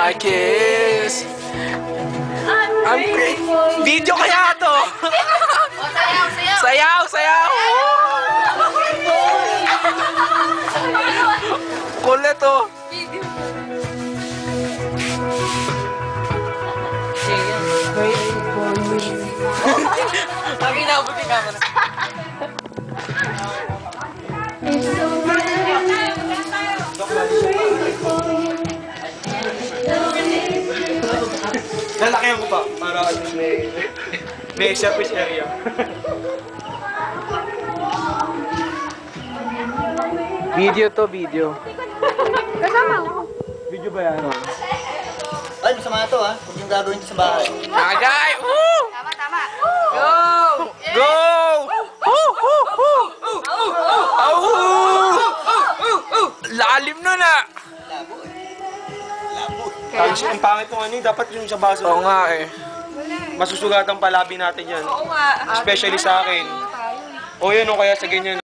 my kiss. Video kaya to. Sayaw, sayaw. Kulit to. Pag inaabot yung camera. Lalaki ko pa para at least may surface area. Video to, video. Kasama ko. Video ba yan? Ay, masama na to ha. Huwag yung gagawin ito sa bahay. Agay! Woo! Tama, tama. Go! Go! Lalim nun ah! Labo eh. Labo. Ang pangit mo ano dapat yung sa baso. Oo nga eh. Masusugat ang palabi natin yan. Oo nga. Especially sa akin. O yun o kaya sa ganyan.